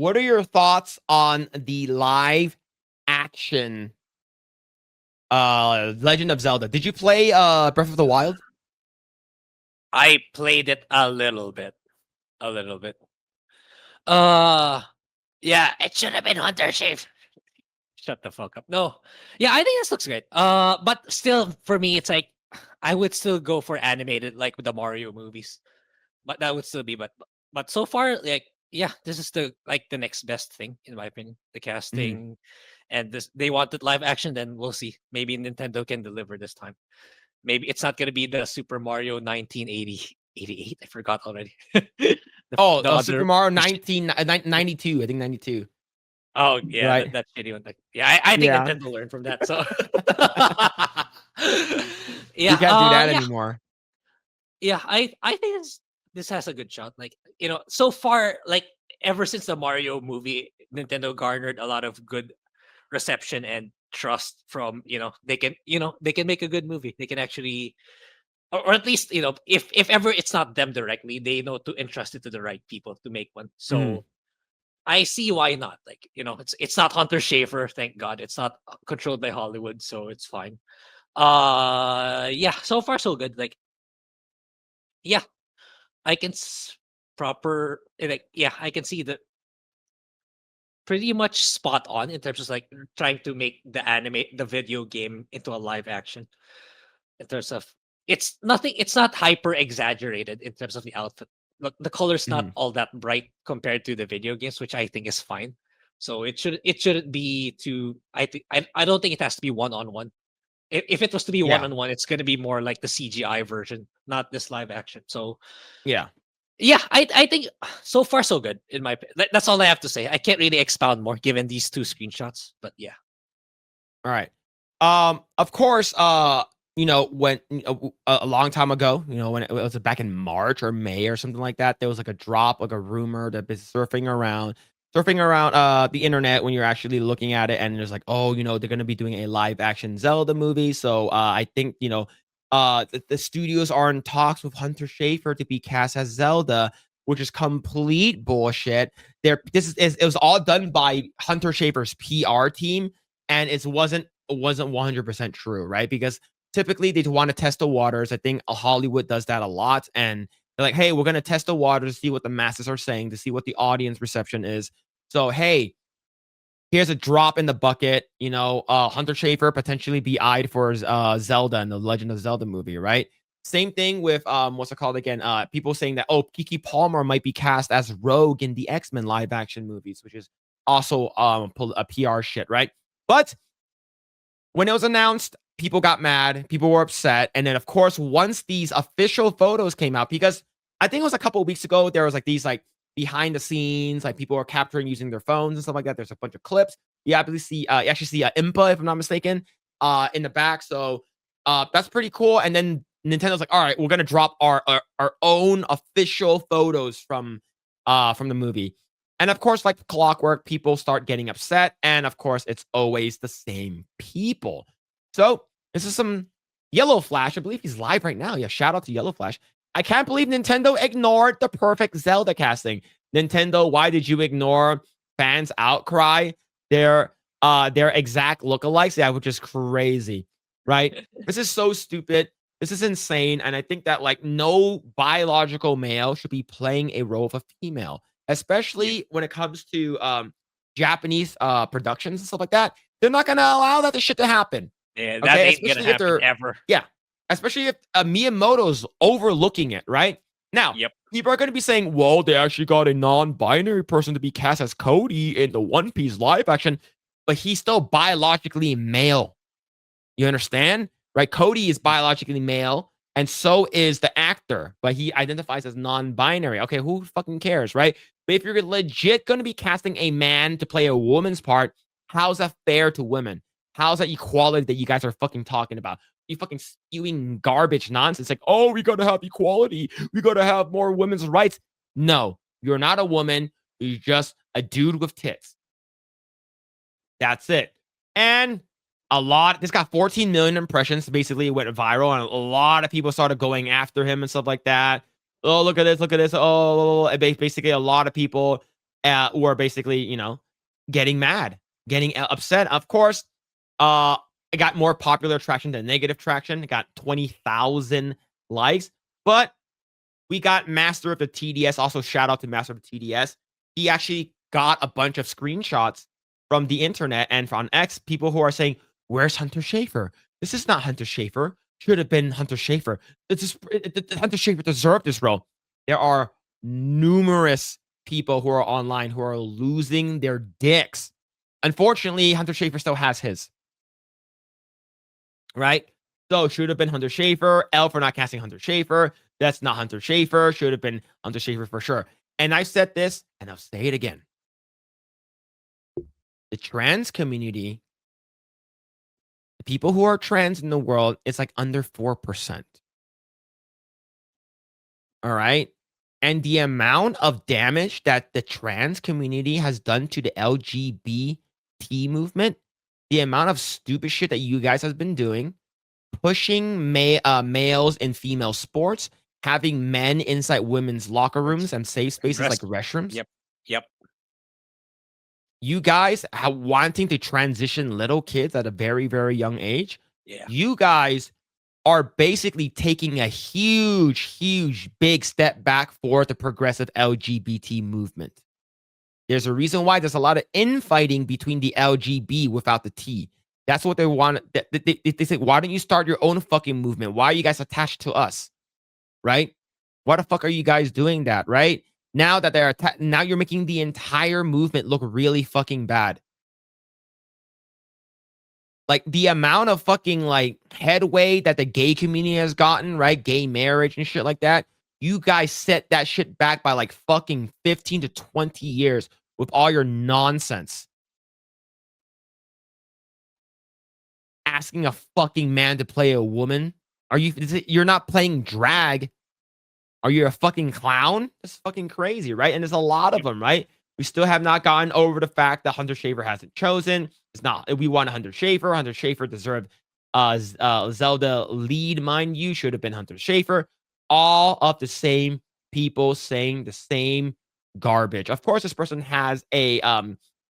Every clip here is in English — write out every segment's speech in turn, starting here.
what are your thoughts on the live action Legend of Zelda? Did you play Breath of the Wild? I played it a little bit. A little bit. Uh yeah, it should have been Hunter Shape. Shut the fuck up. No. Yeah, I think this looks great. But still for me it's like I would still go for animated like with the Mario movies. But that would still be but so far like yeah, this is the next best thing in my opinion. The Mhm. casting and this they wanted live action, then we'll see. Maybe Nintendo can deliver this time. Maybe it's not gonna be the Super Mario 1988. I forgot already. The Super other Mario the 92. I think 92. oh yeah, Right. that shitty one. Like, yeah, I think Yeah. Nintendo learned from that. So You yeah, can't do that anymore. yeah. I think this has a good shot. Like so far, like ever since the Mario movie, Nintendo garnered a lot of good reception and trust from they can make a good movie. They can actually or at least if ever it's not them directly, they know to entrust it to the right people to make one. Mhm. So I see why not. Like it's not Hunter Schafer, thank God. It's not controlled by Hollywood, so it's fine. Yeah, so far so good. Like yeah, I can proper like yeah, I can see that pretty much spot on in terms of like trying to make the video game into a live action in terms of it's not hyper exaggerated in terms of the outfit. Look, the color's not Mhm. all that bright compared to the video games, which I think is fine. So it shouldn't be too I don't think it has to be one on one. If it was to be one Yeah. on one, it's gonna be more like the CGI version, not this live action. So Yeah. yeah, I think so far so good in my that's all I have to say. I can't really expound more given these two screenshots, but yeah. All right. Of course, when a long time ago, when it was back in March or May or something like that, there was like a drop, like a rumor that is surfing around the internet when you're actually looking at it, and there's like, oh, they're gonna be doing a live action Zelda movie. So I think the studios are in talks with Hunter Schafer to be cast as Zelda, which is complete bullshit. It was all done by Hunter Schafer's PR team, and it wasn't 100% true, right? Because typically they want to test the waters. I think Hollywood does that a lot, and they're like, "Hey, we're gonna test the waters to see what the masses are saying, to see what the audience reception is." So, hey, here's a drop in the bucket. Hunter Schafer potentially be eyed for Zelda and the Legend of Zelda movie, right? Same thing with what's it called again? People saying that Kiki Palmer might be cast as Rogue in the X-Men live action movies, which is also a PR shit, right? But when it was announced, people got mad, people were upset, and then of course, once these official photos came out, because I think it was a couple of weeks ago, there was like these like behind the scenes, like people are capturing using their phones and stuff like that. There's a bunch of clips. You actually see Impa, if I'm not mistaken, in the back. So that's pretty cool. And then Nintendo's like, all right, we're gonna drop our own official photos from the movie. And of course, like clockwork, people start getting upset. And of course, it's always the same people. So this is some Yellow Flash. I believe he's live right now. Yeah, shout out to Yellow Flash. I can't believe Nintendo ignored the perfect Zelda casting. Nintendo, why did you ignore fans' outcry? Their exact lookalikes, yeah, which is crazy, right? This is so stupid. This is insane. And I think that like no biological male should be playing a role of a female, Yep. especially when it comes to Japanese productions and stuff like that. They're not gonna allow that shit to happen. Yeah, that Okay, ain't gonna especially if happen they're ever. yeah, especially if Miyamoto's overlooking it, right? Now, Yep. people are going to be saying, well, they actually got a non-binary person to be cast as Cody in the One Piece live action, but he's still biologically male. You understand? Right? Cody is biologically male, and so is the actor, but he identifies as non-binary. Okay, who fucking cares, right? But if you're legit going to be casting a man to play a woman's part, how's that fair to women? How's that equality that you guys are fucking talking about? You fucking spewing garbage nonsense like, oh, we gotta have equality. We gotta have more women's rights. No, you're not a woman. You're just a dude with tits. That's it. And this got 14 million impressions. Basically, it went viral, and a lot of people started going after him and stuff like that. Oh, look at this. Look at this. Oh, basically, a lot of people were basically, getting mad, getting upset. Of course, it got more popular traction than negative traction. It got 20,000 likes, but we got Master of the TDS. Also, shout out to Master of the TDS. He actually got a bunch of screenshots from the internet and from X, people who are saying, "Where's Hunter Schafer? This is not Hunter Schafer. Should have been Hunter Schafer. Hunter Schafer deserved this role." There are numerous people who are online who are losing their dicks. Unfortunately, Hunter Schafer still has his. Right? So should have been Hunter Schafer. L for not casting Hunter Schafer. That's not Hunter Schafer. Should have been Hunter Schafer for sure. And I said this, and I'll say it again. The trans community, the people who are trans in the world, it's like under 4%. All right. And the amount of damage that the trans community has done to the LGBT movement, the amount of stupid shit that you guys have been doing, pushing males in female sports, having men inside women's locker rooms and safe spaces like restrooms. Yep. You guys wanting to transition little kids at a very, very young age. Yeah. You guys are basically taking a huge, big step back for the progressive LGBT movement. There's a reason why there's a lot of infighting between the LGB without the T. That's what they want. They say, why don't you start your own fucking movement? Why are you guys attached to us? Right? Why the fuck are you guys doing that? Right? Now that they're now you're making the entire movement look really fucking bad. Like the amount of fucking like headway that the gay community has gotten, right? Gay marriage and shit like that. You guys set that shit back by like fucking 15 to 20 years with all your nonsense. Asking a fucking man to play a woman? You're not playing drag? Are you a fucking clown? That's fucking crazy, right? And there's a lot of them, right? We still have not gotten over the fact that Hunter Schafer hasn't chosen. It's not. We want Hunter Schafer. Hunter Schafer deserved Zelda lead, mind you. Should have been Hunter Schafer. All of the same people saying the same garbage. Of course, this person has a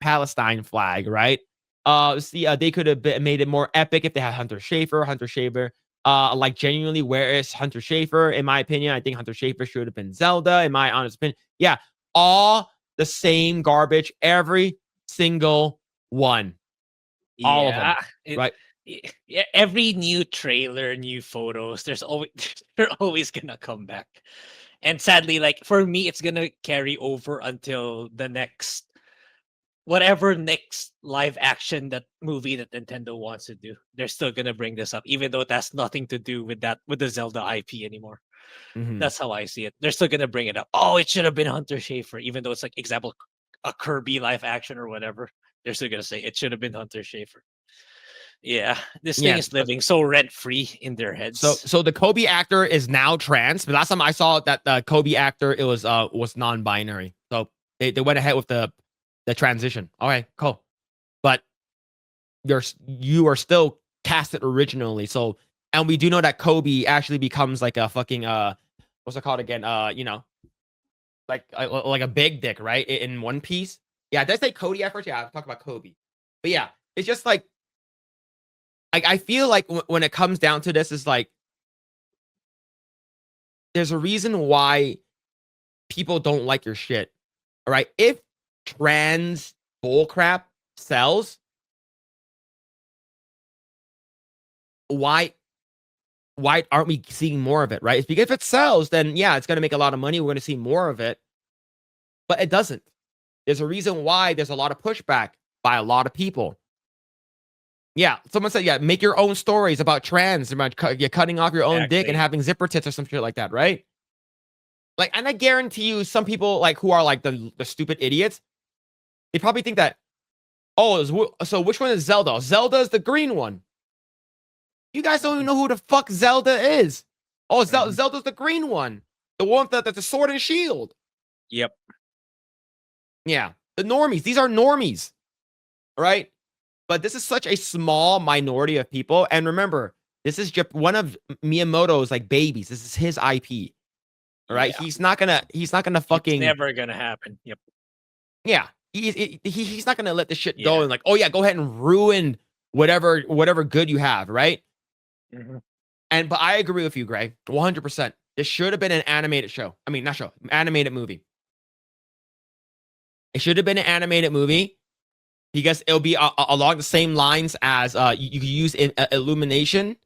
Palestine flag, right? They could have made it more epic if they had Hunter Schafer. Hunter Schafer, like genuinely, where is Hunter Schafer? In my opinion, I think Hunter Schafer should have been Zelda. In my honest opinion, yeah, all the same garbage, every single one, all of them, right? Yeah, every new trailer, new photos, they're always gonna come back. And sadly, like for me, it's gonna carry over until the next whatever next live action that movie that Nintendo wants to do. They're still gonna bring this up, even though it has nothing to do with the Zelda IP anymore. Mhm. That's how I see it. They're still gonna bring it up. Oh, it should have been Hunter Schafer, even though it's like example a Kirby live action or whatever. They're still gonna say it should have been Hunter Schafer. Yeah, this thing is living so rent free in their heads. So the Kobe actor is now trans. But last time I saw that the Kobe actor, it was non-binary. So they went ahead with the transition. Okay, cool. But you are still casted originally. So, and we do know that Kobe actually becomes like a fucking what's it called again? Like a big dick, right? In One Piece. Yeah, did I say Cody at first? Yeah, I'll talk about Kobe. But yeah, it's just like I feel like when it comes down to this, is like there's a reason why people don't like your shit. All right. If trans bullcrap sells, why aren't we seeing more of it? Right? It's because if it sells, then yeah, it's gonna make a lot of money. We're gonna see more of it. But it doesn't. There's a reason why there's a lot of pushback by a lot of people. Yeah, someone said, yeah, make your own stories about trans, about cutting off your own dick and having zipper tits or some shit like that, right? Like, and I guarantee you, some people like who are like the stupid idiots, they probably think that, oh, so which one is Zelda? Zelda is the green one. You guys don't even know who the fuck Zelda is. Oh, Zelda's the green one, the one that's the sword and shield. Yep. Yeah, the normies. These are normies, right? But this is such a small minority of people. And remember, this is just one of Miyamoto's like babies. This is his IP. All right. Yeah. He's not gonna fucking. It's never gonna happen. Yep. Yeah, he's not gonna let this shit go Yeah. and like, oh yeah, go ahead and ruin whatever good you have, right? Mhm. But I agree with you, Grae, 100%. This should have been an animated show. I mean, not show, animated movie. It should have been an animated movie because it'll be along the same lines as you can use Illumination,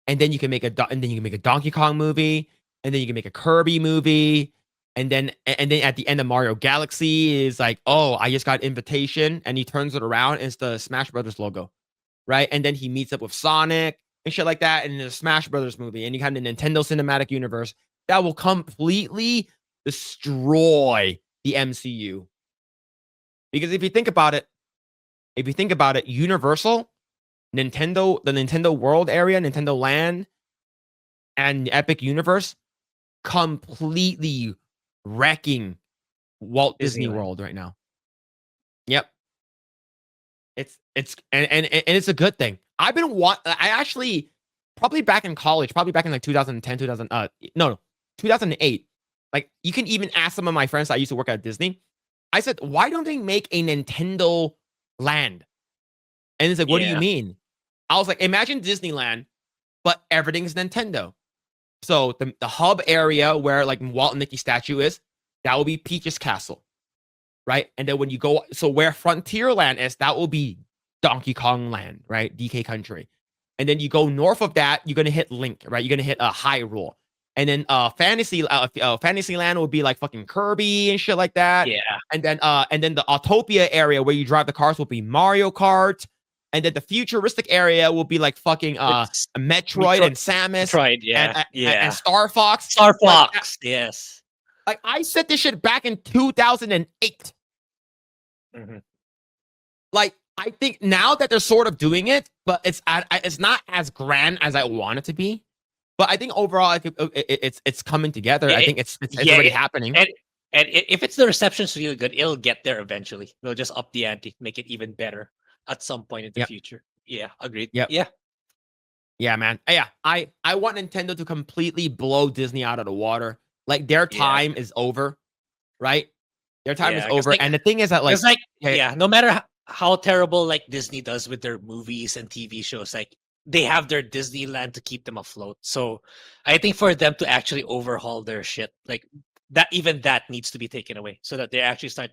and then you can make a Donkey Kong movie, and then you can make a Kirby movie, and then at the end of Mario Galaxy is like, oh, I just got invitation, and he turns it around and it's the Smash Brothers logo, right? And then he meets up with Sonic and shit like that, and in the Smash Brothers movie, and you have the Nintendo Cinematic Universe that will completely destroy the MCU. Because if you think about it, Universal, Nintendo, the Nintendo World area, Nintendo Land, and Epic Universe completely wrecking Walt Disney Disneyland. World right now. Yep. And it's a good thing. I actually probably back in college, probably back in like 2010, 2000 no, 2008. Like you can even ask some of my friends that I used to work at Disney. I said, "Why don't they make a Nintendo Land?" And it's like, "What do you Yeah. mean?" I was like, "Imagine Disneyland, but everything's Nintendo." So the hub area where like Walt and Mickey statue is, that will be Peach's Castle, right? And then when you go, so where Frontierland is, that will be Donkey Kong Land, right? DK Country. And then you go north of that, you're gonna hit Link, right? You're gonna hit Hyrule. And then Fantasyland will be like fucking Kirby and shit like that. Yeah. And then the Autopia area where you drive the cars will be Mario Kart. And then the futuristic area will be like fucking It's Metroid and Samus Metroid, yeah. and Yeah. Star Fox. Star Like, Fox, yes. like I said this shit back in 2008. Mhm. Like I think now that they're sort of doing it, but it's not as grand as I want it to be. But I think overall, it's coming together. I think it's Yeah, already happening. and if it's the reception's really good, it'll get there eventually. They'll just up the ante, make it even better at some point in the Yep. future. Yeah, agreed. Yep. Yeah. Yeah, man. Yeah, I want Nintendo to completely blow Disney out of the water. Like their Yeah. time is over, right? Their time is Yeah, 'cause over. like And the thing is that like, it's like okay, yeah, no matter how terrible like Disney does with their movies and TV shows, like they have their Disneyland to keep them afloat. So I think for them to actually overhaul their shit, like that, even that needs to be taken away so that they actually start,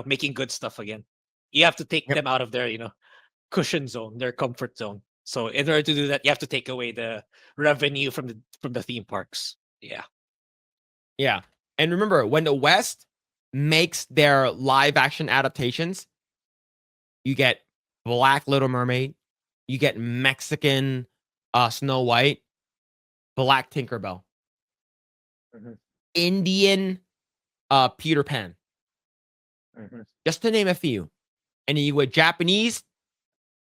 making good stuff again. You have to take yep, them out of their, cushion zone, their comfort zone. So in order to do that, you have to take away the revenue from the theme parks. Yeah. yeah. And remember, when the West makes their live action adaptations, you get Black Little Mermaid, you get Mexican Snow White, Black Tinkerbell, Mhm, Indian Peter Pan, mhm. just to name a few. And then you with Japanese,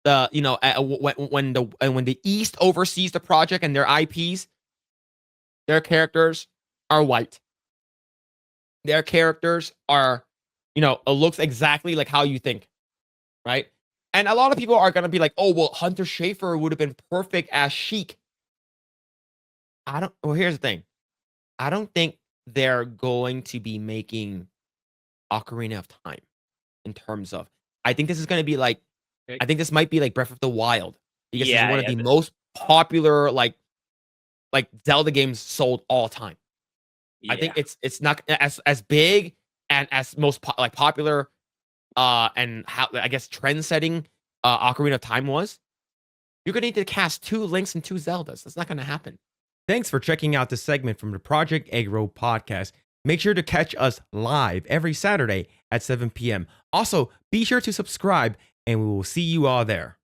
the when the East oversees the project and their IPs, their characters are white. Their characters are, it looks exactly like how you think, right? And a lot of people are gonna be like, "Oh, well, Hunter Schafer would have been perfect as Sheik." I don't. Well, here's the thing. I don't think they're going to be making Ocarina of Time in terms of. I think this is gonna be like. Okay. I think this might be like Breath of the Wild because this is Yeah, one of yeah. the most popular like Zelda games sold all time. I think Yeah. it's not as big and as most popular and how I guess trend setting Ocarina of Time was. You're gonna need to cast 2 Links and 2 Zeldas. That's not gonna happen. Thanks for checking out this segment from the Project Eggroll podcast. Make sure to catch us live every Saturday at 7 p.m. Also, be sure to subscribe, and we will see you all there.